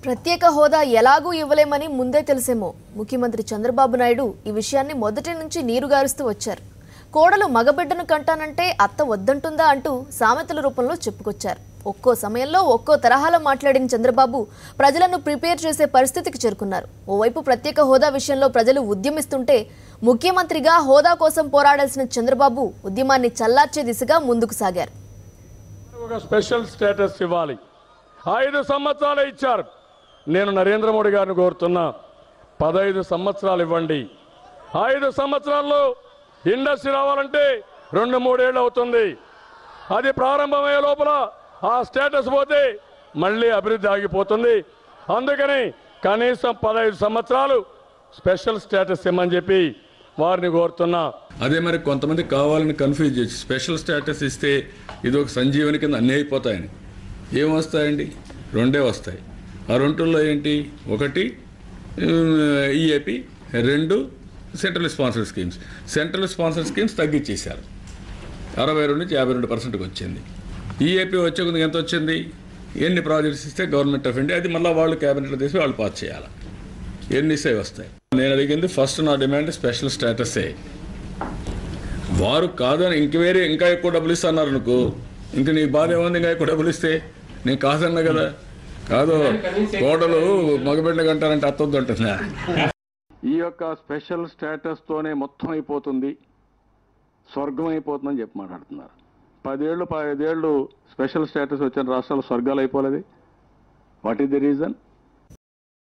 ప్రత్యేక హోదా ఎలాగూ ఇవ్వలేమని ముందే తెలిసేమో ముఖ్యమంత్రి చంద్రబాబు నాయుడు ఈ విషయాన్ని మొదటి నుంచి నీరుగారుస్తూ వచ్చారు. కోడలు మగబిడ్డను కంటానంటే అత్త వద్దంటుందా అంటూ సామెతల రూపంలో చెప్పుకొచ్చారు. ఒక్కో సమయంలో ఒక్కో తరహాలో మాట్లాడిన చంద్రబాబు ప్రజలను ప్రిపేర్ చేసే పరిస్థితికి చేరుకున్నారు. ఓవైపు ప్రత్యేక హోదా విషయంలో ప్రజలు ఉద్యమిస్తుంటే ముఖ్యమంత్రిగా హోదా కోసం పోరాడాల్సిన చంద్రబాబు ఉద్యమాన్ని చల్లార్చే దిశగా ముందుకు సాగారు. స్పెషల్ స్టేటస్ ఇవ్వాలి, 5 సంవత్సరాలు ఇచ్చారు. నేను నరేంద్ర మోడీ గారిని కోరుతున్నా, 15 సంవత్సరాలు ఇవ్వండి. 5 సంవత్సరాల్లో ఇండస్ట్రీ రావాలంటే 2-3 ఏళ్ళు అవుతుంది. అది ప్రారంభమయ్యే లోపల ఆ స్టేటస్ పోతే మళ్ళీ అభివృద్ధి ఆగిపోతుంది. అందుకని కనీసం 15 సంవత్సరాలు స్పెషల్ స్టేటస్ ఇమ్మని చెప్పి వారిని కోరుతున్నా. అదే మరి కొంతమంది కావాలని కన్ఫ్యూజ్ చేసి స్పెషల్ స్టేటస్ ఇస్తే ఇది ఒక సంజీవని కింద అన్నీ అయిపోతాయని. ఏం వస్తాయండి? 2 వస్తాయి. ఆ 2లో ఏంటి? 1 EAP, 2 central sponsor schemes. Central sponsor schemes తగ్గించేశారు, 62 నుంచి 52% వచ్చింది. ఈఏపీ వచ్చే కొద్దిగా ఎంత వచ్చింది? ఎన్ని ప్రాజెక్ట్స్ ఇస్తే గవర్నమెంట్ ఆఫ్ ఇండియా అది మళ్ళీ వాళ్ళు క్యాబినెట్లో తీసి వాళ్ళు పాస్ చేయాలి. ఎన్ని ఇస్తే వస్తాయి. నేను అడిగింది ఫస్ట్ నా డిమాండ్ స్పెషల్ స్టేటసే. వారు కాదని ఇంకా ఎక్కువ డబ్బులు ఇస్తున్నారు అనుకో, ఇంక నీ బాధ ఏముంది? ఇంకా ఎక్కువ డబ్బులు ఇస్తే నేను కాదన్నా కదా. కాదు, కోడలు మగబిడ్డ కంటారంటే అత్తొద్దు అంటుందా? ఈ యొక్క స్పెషల్ స్టేటస్తోనే మొత్తం అయిపోతుంది, స్వర్గం అయిపోతుందని చెప్పి మాట్లాడుతున్నారు. 10 ఏళ్ళు 15 ఏళ్ళు స్పెషల్ స్టేటస్ వచ్చిన రాష్ట్రాలు స్వర్గాలు అయిపోలేదు. What is the reason?